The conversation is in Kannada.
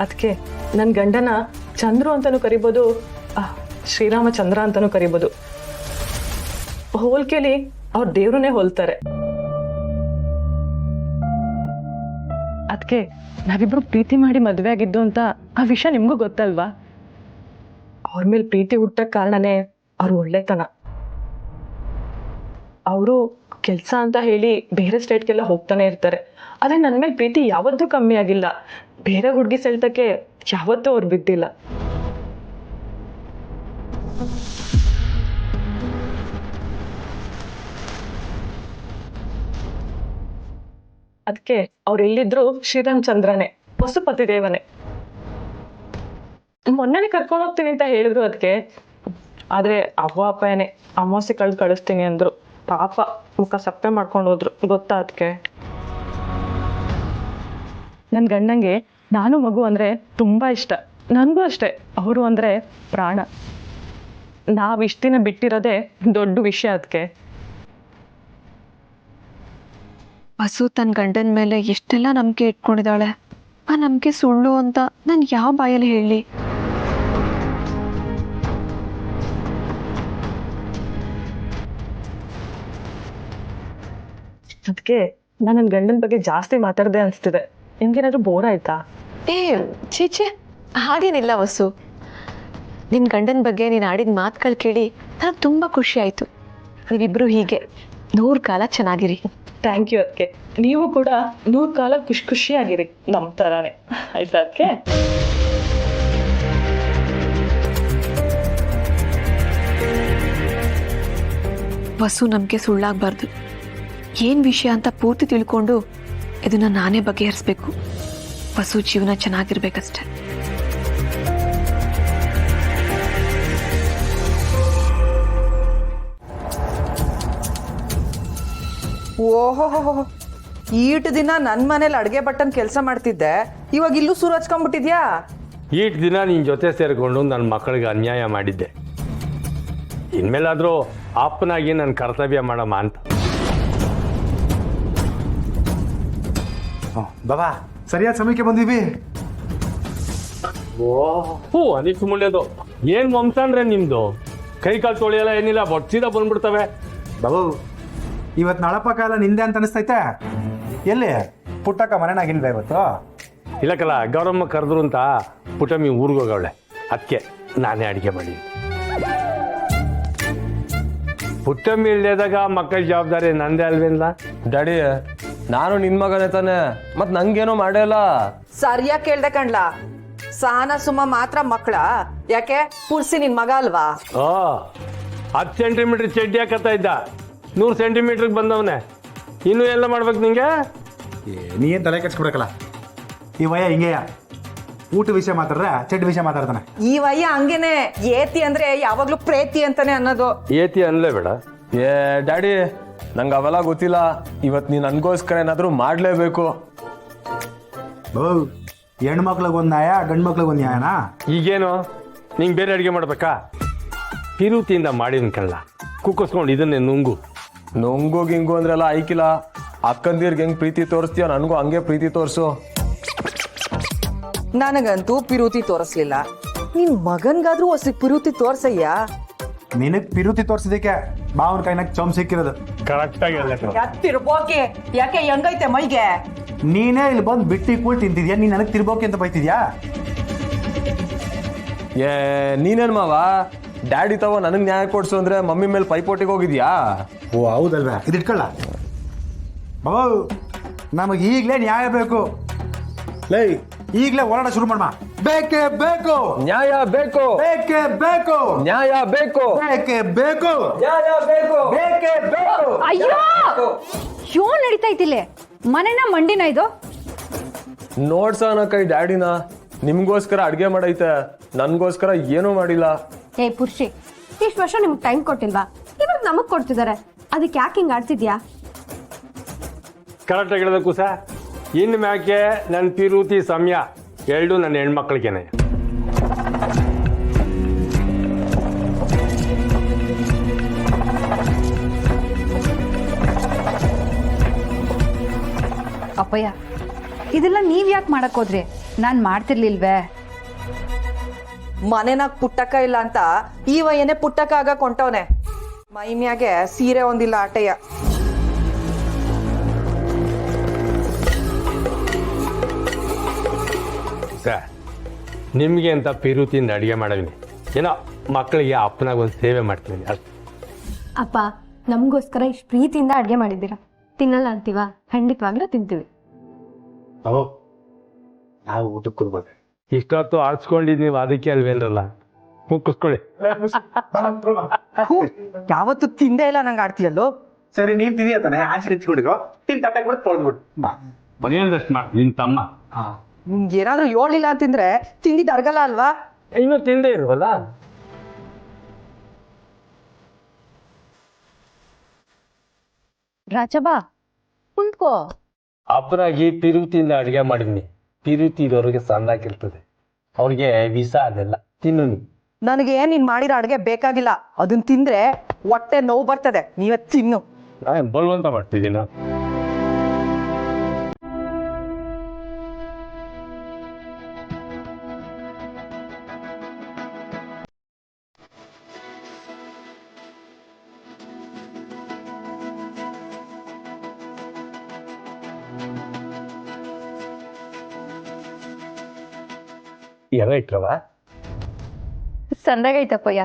ಅದಕ್ಕೆ ನನ್ನ ಗಂಡನ ಚಂದ್ರು ಅಂತಲೂ ಕರಿಬೋದು, ಶ್ರೀರಾಮಚಂದ್ರ ಅಂತಲೂ ಕರಿಬೋದು. ಹೋಲ್ಕೆಲಿ ಅವ್ರ ದೇವ್ರನ್ನೇ ಹೋಲ್ತಾರೆ. ಅದಕ್ಕೆ ನಾವಿಬ್ರು ಪ್ರೀತಿ ಮಾಡಿ ಮದುವೆ ಆಗಿದ್ದು ಅಂತ ಆ ವಿಷಯ ನಿಮಗೂ ಗೊತ್ತಲ್ವಾ? ಅವ್ರ ಮೇಲೆ ಪ್ರೀತಿ ಹುಟ್ಟಕ್ಕೆ ಕಾರಣನೇ ಅವ್ರ ಒಳ್ಳೆತನ. ಅವರು ಕೆಲಸ ಅಂತ ಹೇಳಿ ಬೇರೆ ಸ್ಟೇಟ್ಗೆಲ್ಲ ಹೋಗ್ತಾನೆ ಇರ್ತಾರೆ. ಆದರೆ ನನ್ನ ಮೇಲೆ ಪ್ರೀತಿ ಯಾವತ್ತೂ ಕಮ್ಮಿ ಆಗಿಲ್ಲ. ಬೇರೆ ಹುಡುಗಿ ಸೆಳ್ತಕ್ಕೆ ಯಾವತ್ತೂ ಅವ್ರು ಬಿದ್ದಿಲ್ಲ. ಅದಕ್ಕೆ ಅವ್ರು ಎಲ್ಲಿದ್ರು ಶ್ರೀರಾಮಚಂದ್ರನೇ, ಪಶುಪತಿ ದೇವನೇ. ಮೊನ್ನೆನೇ ಕರ್ಕೊಂಡು ಹೋಗ್ತೀನಿ ಅಂತ ಹೇಳಿದ್ರು. ಅದಕ್ಕೆ ಆದರೆ ಅವ್ವ ಅಪ್ಪನೇ ಅಮಾವಾಸ್ಯೆ ಕಳಿಸ್ತೀನಿ ಅಂದರು. ಪಾಪ ಮುಖ ಸಪ್ಪೆ ಮಾಡ್ಕೊಂಡು ಹೋದ್ರು. ಗೊತ್ತಾ? ಅದಕ್ಕೆ ನನ್ನ ಗಂಡಂಗೆ ನಾನು ಮಗು ಅಂದರೆ ತುಂಬ ಇಷ್ಟ. ನನಗೂ ಅಷ್ಟೆ. ಅವರು ಅಂದರೆ ಪ್ರಾಣ. ನಾವು ಇಷ್ಟು ದಿನ ಬಿಟ್ಟಿರೋದೇ ದೊಡ್ಡ ವಿಷಯ. ಅದಕ್ಕೆ ಬಸು ತನ್ನ ಗಂಡನ ಮೇಲೆ ಎಷ್ಟೆಲ್ಲ ನಂಬಿಕೆ ಇಟ್ಕೊಂಡಿದ್ದಾಳೆ. ಆ ನಂಬಿಕೆ ಸುಳ್ಳು ಅಂತ ನಾನು ಯಾವ ಬಾಯಲ್ಲಿ ಹೇಳಿ? ಅದಕ್ಕೆ ನಾನು ನನ್ನ ಗಂಡನ ಬಗ್ಗೆ ಜಾಸ್ತಿ ಮಾತಾಡದೆ ಅನಿಸ್ತಿದೆ. ನಿಮ್ಗೇನಾದ್ರೂ ಬೋರ್ ಆಯ್ತಾ? ಚೀಚೆ, ಹಾಗೇನಿಲ್ಲ ವಸು. ನಿನ್ನ ಗಂಡನ ಬಗ್ಗೆ ನೀನು ಆಡಿದ ಮಾತುಗಳು ಕೇಳಿ ನನಗೆ ತುಂಬ ಖುಷಿ ಆಯಿತು. ನೀವಿಬ್ಬರು ಹೀಗೆ 100 ಕಾಲ ಚೆನ್ನಾಗಿರಿ. Thank you. ಅದಕ್ಕೆ ನೀವು ಕೂಡ 100 ಕಾಲ ಖುಷಿಯಾಗಿರಿ ನಮ್ಮ ಥರಾನೇ. ಆಯ್ತಾ? ಅದಕ್ಕೆ ವಸು ನಂಬಿಕೆ ಸುಳ್ಳಾಗಬಾರ್ದು. ಏನು ವಿಷಯ ಅಂತ ಪೂರ್ತಿ ತಿಳ್ಕೊಂಡು ಇದನ್ನು ನಾನೇ ಬಗೆಹರಿಸ್ಬೇಕು. ವಸು ಜೀವನ ಚೆನ್ನಾಗಿರ್ಬೇಕಷ್ಟೆ. ಓಹೋ, ಈಟ್ ದಿನ ನನ್ನ ಮನೇಲಿ ಅಡುಗೆ ಬಟ್ಟನ್ ಕೆಲಸ ಮಾಡ್ತಿದ್ದೆ, ಇವಾಗ ಇಲ್ಲೂ ಸುರು ಹಚ್ಕೊಂಡ್ಬಿಟ್ಟಿದ್ಯಾ? ಈಟ್ ದಿನ ನಿನ್ನ ಜೊತೆ ಸೇರಿಕೊಂಡು ನನ್ನ ಮಕ್ಕಳಿಗೆ ಅನ್ಯಾಯ ಮಾಡಿದ್ದೆ. ಇನ್ಮೇಲಾದರೂ ಅಪ್ಪನಾಗಿ ನನ್ನ ಕರ್ತವ್ಯ ಮಾಡಮ್ಮ ಅಂತ. ಬಾಬಾ, ಸರಿಯಾದ ಸಮಯಕ್ಕೆ ಬಂದೀವಿ. ಓಹೋ, ಅನಿಸ್ ಮುಂಡೆದು ಏನು ವಂಶ ಅಂದ್ರೆ ನಿಮ್ಮದು? ಕೈ ಕಾಲು ತೊಳೆಯಲ್ಲ, ಏನಿಲ್ಲ, ಸೀದಾ ಬಂದ್ಬಿಡ್ತವೆ. ಬಾಬು, ಇವತ್ತು ನಳಪ ಕಾಲ ನಿಂದೆ ಅಂತ ಅನಿಸ್ತೈತೆ. ಎಲ್ಲಿ ಪುಟ್ಟಕ್ಕ ಮನೆನಾಗಿಲ್ವ ಇವತ್ತು? ಇಲ್ಲಕ್ಕಲ್ಲ, ಗೌರಮ್ಮ ಕರೆದ್ರು ಅಂತ ಪುಟ್ಟಮ್ಮಿ ಊರಿಗೆ ಹೋಗವಳೆ. ಅದಕ್ಕೆ ನಾನೇ ಅಡುಗೆ ಮಾಡಿ. ಪುಟ್ಟಮ್ಮಿ ಇಲ್ಲದಾಗ ಮಕ್ಕಳ ಜವಾಬ್ದಾರಿ ನಂದೇ ಅಲ್ವೇನ್ಲ? ಡ್ಯಾಡಿ, ನಾನು ನಿನ್ ಮಗನೇ ತಾನೆ, ಮತ್ ನಂಗೇನೋ ಮಾಡಲ್ಲ. ಸರಿಯಾಗಿ ಕೇಳ್ದೆ ಕಣ್ಲ. ಸಹನ ಸುಮ ಮಾತ್ರ ಮಕ್ಕಳ, ಯಾಕೆ ಪುರ್ಸಿ ನಿನ್ ಮಗ ಅಲ್ವಾ? 10 ಸೆಂಟಿಮೀಟರ್ ಚಡ್ಡಿ ಹಾಕತ್ತಾ ಇದ್ದ, 100 ಸೆಂಟಿಮೀಟರ್ಗೆ ಬಂದವನೇ. ಇನ್ನೂ ಎಲ್ಲ ಮಾಡ್ಬೇಕು ನಿಂಗೆ? ನೀ ಏನು ತಲೆ ಕೆಡ್ಸ್ಕೊಡಕಲ್ಲ. ಈ ವಯ ಹಿಂಗೆಯ ಊಟ ವಿಷಯ ಮಾತಾಡ್ರೆ ಚಡ್ಡಿ ವಿಷಯ ಮಾತಾಡ್ತಾನೆ. ಈ ವಯ್ಯ ಹಂಗೇನೆ. ಏತಿ ಅಂದ್ರೆ ಯಾವಾಗ್ಲೂ ಪ್ರೇತಿ ಅಂತಾನೆ ಅನ್ನೋದು. ಏತಿ ಅನ್ಲೇ ಬೇಡ. ಡ್ಯಾಡಿ, ನಂಗೆ ಅವೆಲ್ಲ ಗೊತ್ತಿಲ್ಲ. ಇವತ್ತು ನೀನು ನನಗೋಸ್ಕರ ಏನಾದರೂ ಮಾಡಲೇಬೇಕು. ಹೆಣ್ಮಕ್ಳಿಗೆ ಒಂದು ನ್ಯಾಯ, ಗಂಡು ಮಕ್ಳಿಗೆ ಒಂದು ನ್ಯಾಯನಾ? ಈಗೇನು ನಿಂಗೆ ಬೇರೆ ಅಡುಗೆ ಮಾಡ್ಬೇಕಾ? ಪಿರುತಿಯಿಂದ ಮಾಡಿನ ಕಳ್ಳ ಕುಕ್ಕಿಸ್ಕೊಂಡು ಇದನ್ನೇ ನುಂಗು. ನೊಂಗು ಗಿಂಗು ಅಂದ್ರೆಲ್ಲ ಐಕಿಲ್ಲ. ಅಕ್ಕಂದಿರ್ಗೆ ಹೆಂಗೆ ಪ್ರೀತಿ ತೋರಿಸ್ತೀಯ, ನನಗೂ ಹಂಗೆ ಪ್ರೀತಿ ತೋರಿಸು. ನನಗಂತೂ ಪಿರುತಿ ತೋರಿಸ್ಲಿಲ್ಲ. ನಿನ್ ಮಗನ್ಗಾದ್ರೂ ಹೊಸ ಪಿರುತಿ ತೋರ್ಸಯ್ಯ. ನಿನಗೆ ಪಿರುತಿ ತೋರಿಸಿದಕ್ಕೆ ಬಾವನ ಕೈನಾಗ ಚೊಂಬ್ ಸಿಕ್ಕಿರೋದು. ಕರೆಕ್ಟಾಗಿ ಅಲ್ಲ. ತಿರ್ಬೋಕೆ ಯಾಕೆ ಹೆಂಗೈತೆ ಮೈಗೆ? ನೀನೇ ಇಲ್ಲಿ ಬಂದು ಬಿಟ್ಟಿ ಕೂಳ್ ತಿಂತಿದ್ಯಾ, ನೀನ್ ನನಗೆ ತಿರ್ಬೋಕೆ ಅಂತ ಬೈತಿದ್ಯಾ? ನೀನೇನು ಮಾವ, ಡ್ಯಾಡಿ ತವ ನನಗೆ ನ್ಯಾಯ ಕೊಡ್ಸು ಅಂದ್ರೆ ಮಮ್ಮಿ ಮೇಲೆ ಪೈಪೋಟಿಗೆ ಹೋಗಿದ್ಯಾ? ಓ ಹೌದಲ್ವಾ? ಇದಿಟ್ಕೊಳ್ಳ ಬಾಬು, ನಮಗೆ ಈಗಲೇ ನ್ಯಾಯ ಬೇಕು. ಲೈ, ಈಗಲೇ ಹೋರಾಟ ಶುರು ಮಾಡಮ್ಮ. ಬೇಕೇ ಬೇಕು, ನ್ಯಾಯ ಬೇಕು, ಬೇಕೇ ಬೇಕು, ನ್ಯಾಯ ಬೇಕು, ಬೇಕೇ ಬೇಕು, ನ್ಯಾಯ ಬೇಕು, ಬೇಕೇ ಬೇಕು. ಅಯ್ಯೋ, ಏನ್ ನಡೀತಾ ಇತ್ತಿಲ್ಲ? ಮನೆನ ಮಂಡಿನ ಇದು? ನೋಡ್ಸೋಣ ಕೈ ಡ್ಯಾಡಿನ. ನಿಮ್ಗೋಸ್ಕರ ಅಡ್ಗೆ ಮಾಡೈತೆ, ನನ್ಗೋಸ್ಕರ ಏನೂ ಮಾಡಿಲ್ಲ. ಏ ಪುರುಷಿ, ಇಷ್ಟು ವರ್ಷ ನಿಮ್ಗೆ ಟೈಮ್ ಕೊಟ್ಟಿಲ್ವಾ? ಇವಾಗ ನಮಗ್ ಕೊಡ್ತಿದ್ದಾರೆ, ಅದಕ್ಕೆ ಯಾಕೆ ಹಿಂಗ್ ಆಡ್ತಿದ್ಯಾ? ಕರೆಕ್ಟಾಗಿ ಹೇಳೋದಕ್ಕೂ ಸಹ ಇನ್ನು ಮ್ಯಾಕೆ ನನ್ನ ಪಿರುತಿ ಸಮಯ ಎರಡು ನನ್ನ ಹೆಣ್ಮಕ್ಳಿಗೇನೆ. ಅಪ್ಪಯ್ಯ, ಇದೆಲ್ಲ ನೀವ್ ಯಾಕೆ ಮಾಡಕ್ ಹೋದ್ರಿ? ನಾನು ಮಾಡ್ತಿರ್ಲಿಲ್ವೇ? ಮನೆನಾಗ ಪುಟ್ಟಕ್ಕ ಇಲ್ಲ ಅಂತ ಈ ವಯ್ಯನೇ ಪುಟ್ಟಕ್ಕ ಆಗ ಕೊಂಟವನೆ. ಮೈಮ್ಯಾಗೆ ಸೀರೆ ಒಂದಿಲ್ಲ ಆಟೆಯ. ಸರ್ ನಿಮಗೆ ಅಂತ ಪಿರುತಿಯಿಂದ ಅಡುಗೆ ಮಾಡಿದ್ದೀನಿ. ಏನೋ ಮಕ್ಕಳಿಗೆ ಅಪ್ಪನಾಗ ಒಂದು ಸೇವೆ ಮಾಡ್ತೀನಿ ಅಷ್ಟು. ಅಪ್ಪ ನಮಗೋಸ್ಕರ ಇಷ್ಟು ಪ್ರೀತಿಯಿಂದ ಅಡುಗೆ ಮಾಡಿದ್ದೀರಾ. ತಿನ್ನಲ್ಲ ಅಂತೀವಾ? ಖಂಡಿತವಾಗ್ಲೂ ತಿಂತೀವಿ. ನಾವು ಊಟಕ್ಕೆ ಕೊಡ್ಬೋದು. ಇಷ್ಟೊತ್ತು ಆಡ್ಸ್ಕೊಂಡಿದ್ದು ನೀವು ಅದಕ್ಕೆ ಅಲ್ವೇನಲ್ಲ, ಮುಕ್ಕಿಸ್ಕೊಳ್ಳಿ. ಯಾವತ್ತು ತಿಂದೇ ಇಲ್ಲ ನಂಗೆ ಆಡ್ತೀಯಲ್ಲೋ. ಸರಿ ನೀನ್ ತಿಂದಿ ತಾನೆ ಆಶ್ರಯ ಹುಡುಗ ತಿನ್ ತಟ್ಟೆ ಕೂಡ ತೊಳೆದ್ಬಿಟ್ಟು ಮನೆಯದಷ್ಟು ಮಾಡಿ ನಿನ್ನ ತಮ್ಮ ನಿಮ್ಗೆ ಏನಾದ್ರೂ ಹೇಳಿಲ್ಲ ಅಂತಂದ್ರೆ ತಿಂದಿದ್ದು ಅರ್ಗಲ್ಲ ಅಲ್ವಾ? ಇನ್ನೂ ತಿಂದೇ ಇರುವಲ್ಲ. ರಾಜಬಾ ಕುಂತ್ಕೋ. ಅಪ್ಪನಾಗಿ ಪಿರುತಿಯಿಂದ ಅಡುಗೆ ಮಾಡಿದ್ನಿ. ಪಿರುತಿ ಇರೋರಿಗೆ ಸಂದಾಕಿರ್ತದೆ, ಅವ್ರಿಗೆ ವಿಷ ಅದೆಲ್ಲ ತಿನ್ನು ನೀವು. ನನಗೆ ನೀನ್ ಮಾಡಿರೋ ಅಡ್ಗೆ ಬೇಕಾಗಿಲ್ಲ. ಅದನ್ನ ತಿಂದ್ರೆ ಹೊಟ್ಟೆ ನೋವು ಬರ್ತದೆ. ನೀವೇ ತಿನ್ನು. ನಾನು ಬಲವಂತ ಮಾಡ್ತಿದ್ದೀನ. ಸಂದಾಗೈತಪ್ಪಯ್ಯ.